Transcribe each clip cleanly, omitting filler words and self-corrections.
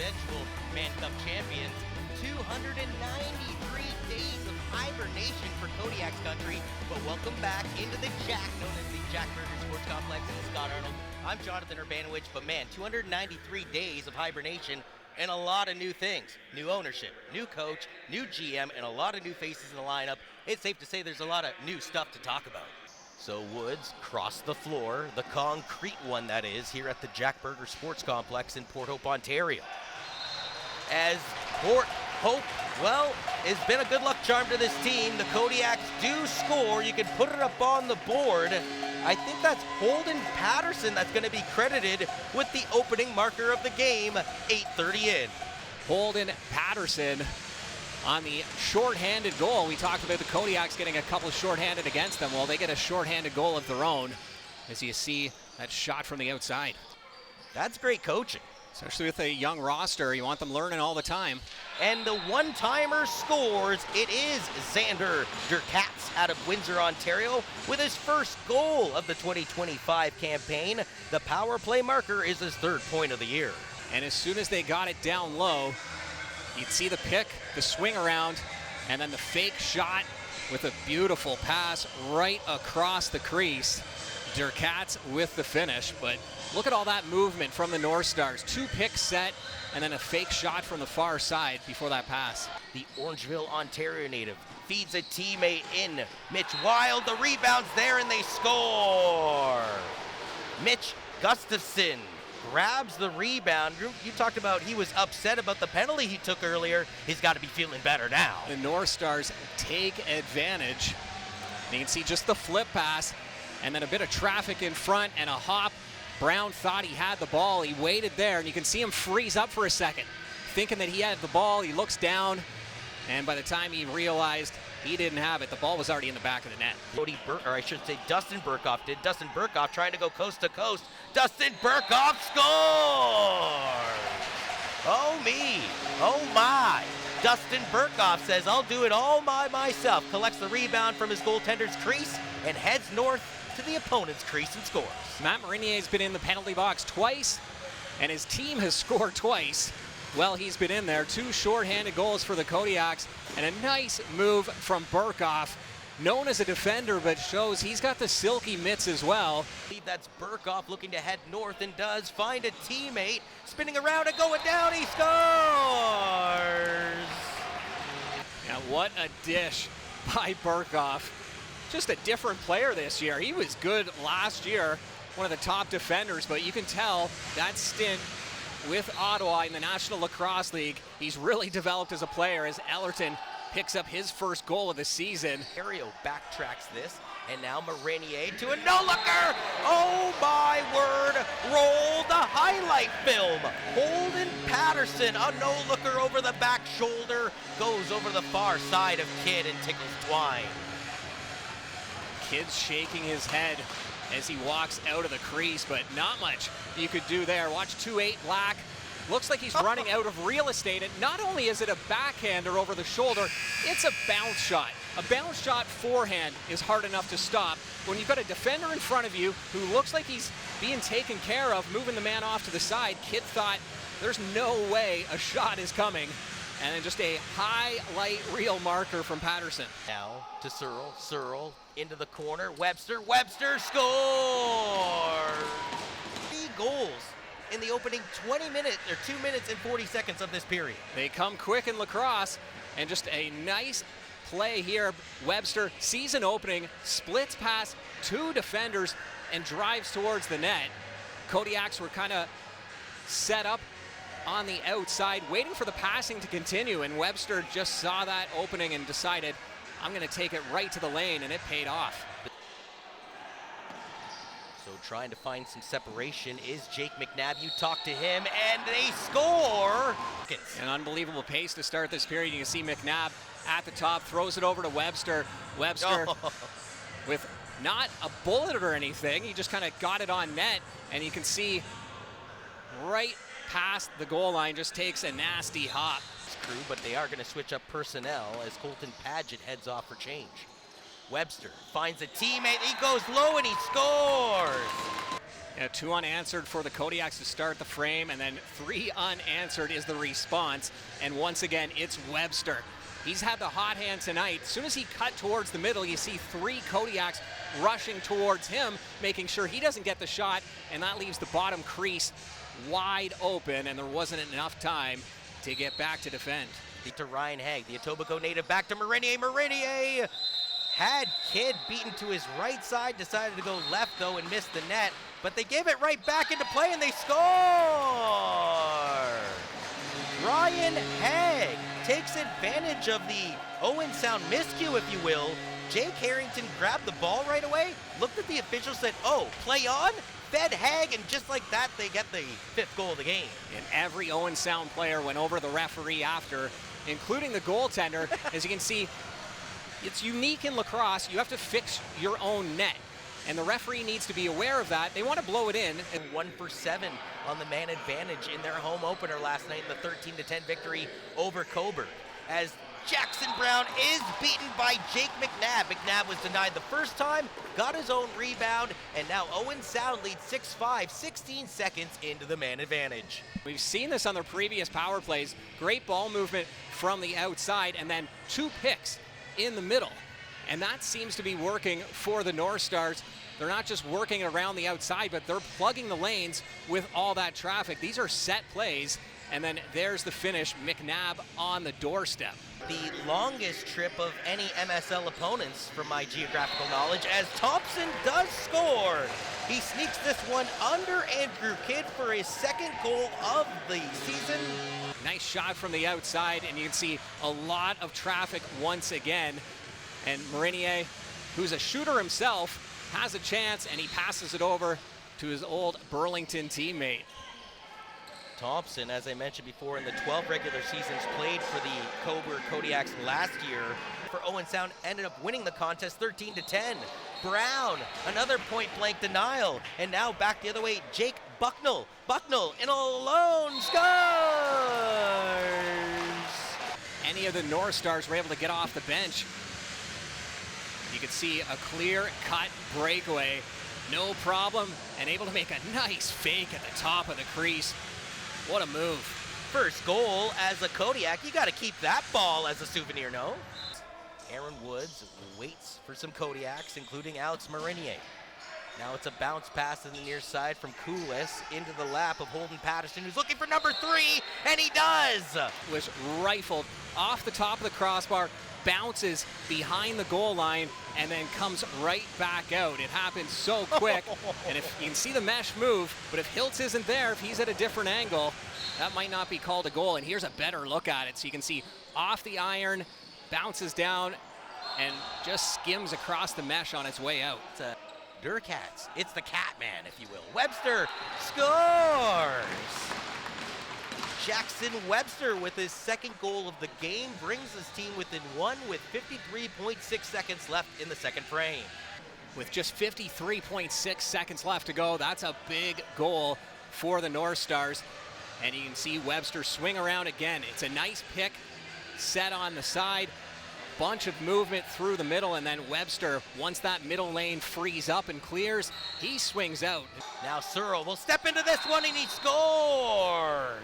eventual Man Cup champions. 293 days of hibernation for Kodiaks country, but welcome back into the Jack, known as the Jack Burger Sports Complex in Scott Arnold. I'm Jonathan Urbanowicz, but man, 293 days of hibernation and a lot of new things. New ownership, new coach, new GM, and a lot of new faces in the lineup. It's safe to say there's a lot of new stuff to talk about. So Woods crossed the floor, the concrete one that is, here at the Jack Burger Sports Complex in Port Hope, Ontario. As Port Hope, well, it's been a good luck charm to this team. The Kodiaks do score. You can put it up on the board. I think that's Holden Patterson that's going to be credited with the opening marker of the game, 8:30 in. Holden Patterson on the shorthanded goal. We talked about the Kodiaks getting a couple shorthanded against them. Well, they get a shorthanded goal of their own, as you see that shot from the outside. That's great coaching. Especially with a young roster, you want them learning all the time. And the one-timer scores. It is Xander Derkatz out of Windsor, Ontario, with his first goal of the 2025 campaign. The power play marker is his third point of the year. And as soon as they got it down low, you'd see the pick, the swing around, and then the fake shot with a beautiful pass right across the crease. Derkatz with the finish, but look at all that movement from the North Stars. 2 picks set, and then a fake shot from the far side before that pass. The Orangeville, Ontario native feeds a teammate in. Mitch Wild, the rebound's there, and they score. Mitch Gustafson grabs the rebound. You talked about he was upset about the penalty he took earlier. He's got to be feeling better now. The North Stars take advantage. You can see just the flip pass, and then a bit of traffic in front and a hop. Brown thought he had the ball. He waited there, and you can see him freeze up for a second, thinking that he had the ball. He looks down, and by the time he realized he didn't have it, the ball was already in the back of the net. Dustin Burkhoff did. Dustin Burkhoff trying to go coast to coast. Dustin Burkhoff scores! Oh me, oh my. Dustin Burkhoff says, I'll do it all by myself. Collects the rebound from his goaltender's crease and heads north to the opponent's crease and scores. Matt Marinier has been in the penalty box twice, and his team has scored twice. Well, he's been in there. 2 shorthanded goals for the Kodiaks, and a nice move from Burkhoff, known as a defender, but shows he's got the silky mitts as well. That's Burkhoff looking to head north and does find a teammate. Spinning around and going down, he scores! Now, what a dish by Burkhoff. Just a different player this year. He was good last year, one of the top defenders, but you can tell that stint with Ottawa in the National Lacrosse League, he's really developed as a player as Ellerton picks up his first goal of the season. Ontario backtracks this, and now Marinier to a no-looker! Oh my word! Roll the highlight film! Holden Patterson, a no-looker over the back shoulder, goes over the far side of Kidd and tickles Twine. Kidd's shaking his head as he walks out of the crease, but not much you could do there. Watch 2-8 Black. Looks like he's running out of real estate, and not only is it a backhander over the shoulder, it's a bounce shot. A bounce shot forehand is hard enough to stop. When you've got a defender in front of you who looks like he's being taken care of, moving the man off to the side, Kidd thought there's no way a shot is coming. And then just a highlight reel marker from Patterson. Now to Searle, Searle into the corner, Webster scores! 3 goals in the opening 2 minutes and 40 seconds of this period. They come quick in lacrosse, and just a nice play here. Webster, season opening, splits past 2 defenders and drives towards the net. Kodiaks were kind of set up on the outside, waiting for the passing to continue, and Webster just saw that opening and decided, I'm going to take it right to the lane, and it paid off. So trying to find some separation is Jake McNabb. You talk to him, and they score! An unbelievable pace to start this period. You can see McNabb at the top, throws it over to Webster. Webster with not a bullet or anything. He just kind of got it on net, and you can see right past the goal line, just takes a nasty hop. Crew, but they are going to switch up personnel as Colton Padgett heads off for change. Webster finds a teammate, he goes low and he scores! Yeah, 2 unanswered for the Kodiaks to start the frame, and then 3 unanswered is the response. And once again, it's Webster. He's had the hot hand tonight. As soon as he cut towards the middle, you see 3 Kodiaks rushing towards him, making sure he doesn't get the shot, and that leaves the bottom crease wide open, and there wasn't enough time to get back to defend. To Ryan Haig, the Etobicoke native, back to Marinier. Marinier had Kidd beaten to his right side, decided to go left though and missed the net, but they gave it right back into play and they score! Ryan Haig takes advantage of the Owen Sound miscue, if you will. Jake Harrington grabbed the ball right away, looked at the official, said, oh, play on? Fed Haig, and just like that, they get the 5th goal of the game. And every Owen Sound player went over the referee after, including the goaltender. As you can see, it's unique in lacrosse. You have to fix your own net, and the referee needs to be aware of that. They want to blow it in. 1 for 7 on the man advantage in their home opener last night in the 13-10 victory over Cobourg. As Jackson Brown is beaten by Jake McNabb. McNabb was denied the first time, got his own rebound, and now Owen Sound leads 6-5, 16 seconds into the man advantage. We've seen this on their previous power plays. Great ball movement from the outside, and then 2 picks in the middle. And that seems to be working for the North Stars. They're not just working around the outside, but they're plugging the lanes with all that traffic. These are set plays, and then there's the finish, McNabb on the doorstep. The longest trip of any MSL opponents from my geographical knowledge, as Thompson does score. He sneaks this one under Andrew Kidd for his 2nd goal of the season. Nice shot from the outside, and you can see a lot of traffic once again. And Marinier, who's a shooter himself, has a chance, and he passes it over to his old Burlington teammate. Thompson, as I mentioned before, in the 12 regular seasons played for the Cobourg Kodiaks last year, for Owen Sound, ended up winning the contest 13-10. Brown, another point-blank denial, and now back the other way, Jake Bucknell. Bucknell in alone scores! Any of the North Stars were able to get off the bench. You can see a clear-cut breakaway, no problem, and able to make a nice fake at the top of the crease. What a move. First goal as a Kodiak. You got to keep that ball as a souvenir, no? Aaron Woods waits for some Kodiaks, including Alex Marinier. Now it's a bounce pass in the near side from Koulis into the lap of Holden Patterson, who's looking for number 3, and he does! Was rifled off the top of the crossbar, bounces behind the goal line, and then comes right back out. It happened so quick, and if you can see the mesh move, but if Hiltz isn't there, if he's at a different angle, that might not be called a goal. And here's a better look at it. So you can see off the iron, bounces down, and just skims across the mesh on its way out. It's a Durcats. It's the Catman, if you will. Webster scores! Jackson Webster with his 2nd goal of the game brings his team within 1 with 53.6 seconds left in the 2nd frame. With just 53.6 seconds left to go, that's a big goal for the North Stars. And you can see Webster swing around again. It's a nice pick set on the side, bunch of movement through the middle, and then Webster, once that middle lane frees up and clears, he swings out. Now Searle will step into this one and he scores!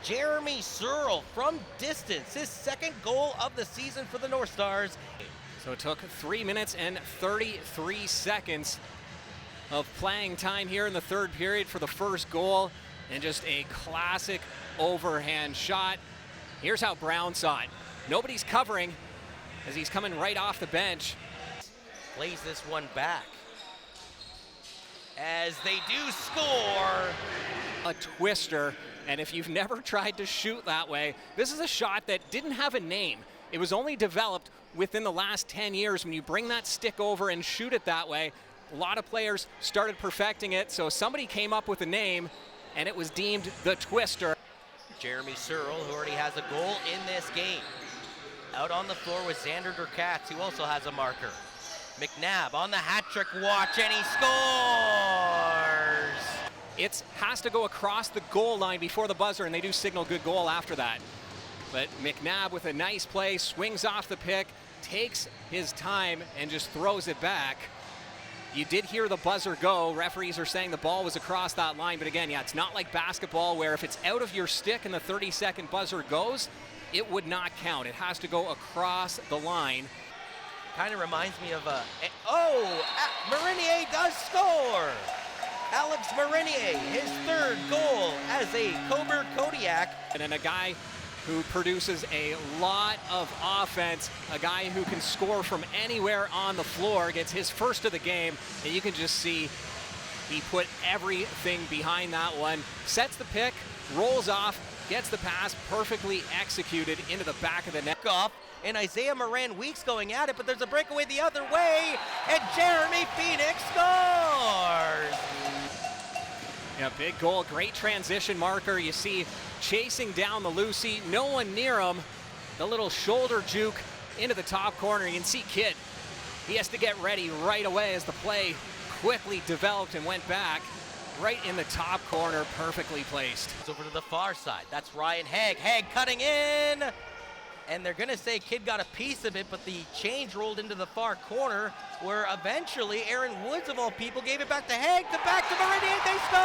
Jeremy Searle from distance, his 2nd goal of the season for the North Stars. So it took 3 minutes and 33 seconds of playing time here in the 3rd period for the first goal, and just a classic overhand shot. Here's how Brown saw it. Nobody's covering as he's coming right off the bench. Plays this one back as they do score. A twister. And if you've never tried to shoot that way, this is a shot that didn't have a name. It was only developed within the last 10 years. When you bring that stick over and shoot it that way, a lot of players started perfecting it. So somebody came up with a name, and it was deemed the twister. Jeremy Searle, who already has a goal in this game. Out on the floor with Xander Durcats, who also has a marker. McNabb on the hat trick watch, and he scores! It has to go across the goal line before the buzzer, and they do signal good goal after that. But McNabb with a nice play, swings off the pick, takes his time, and just throws it back. You did hear the buzzer go. Referees are saying the ball was across that line, but again, yeah, it's not like basketball where if it's out of your stick and the 30-second buzzer goes, it would not count. It has to go across the line. Kind of reminds me of Marinier does score! Alex Marinier, his third goal as a Cobourg Kodiak. And then a guy who produces a lot of offense, a guy who can score from anywhere on the floor, gets his first of the game, and you can just see he put everything behind that one. Sets the pick, rolls off, gets the pass perfectly executed into the back of the net. Off, and Isaiah Moran Weeks going at it, but there's a breakaway the other way, and Jeremy Phoenix scores! Yeah, big goal, great transition marker. You see chasing down the Lucy, no one near him. The little shoulder juke into the top corner. You can see Kidd, he has to get ready right away as the play quickly developed and went back. Right in the top corner, perfectly placed. It's over to the far side. That's Ryan Haig. Haig cutting in. And they're going to say Kidd got a piece of it, but the change rolled into the far corner where eventually Aaron Woods, of all people, gave it back to Haig. The back to Marinier. They score!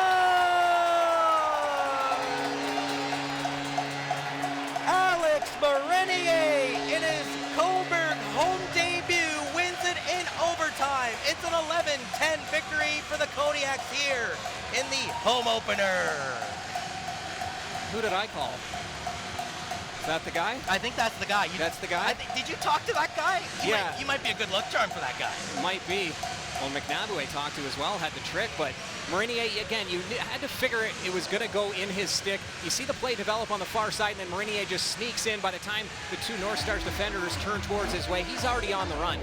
Alex Marinier in his Cobourg home debut wins it in overtime. It's an 11-10 victory for the Kodiaks here in the home opener. Who did I call? Is that the guy? I think that's the guy. That's the guy? Did you talk to that guy? Yeah. You might be a good luck charm for that guy. Might be. Well, McNabb, I talked to as well, had the trick, but Marinier, again, you had to figure it was going to go in his stick. You see the play develop on the far side, and then Marinier just sneaks in. By the time the two North Stars defenders turn towards his way, he's already on the run.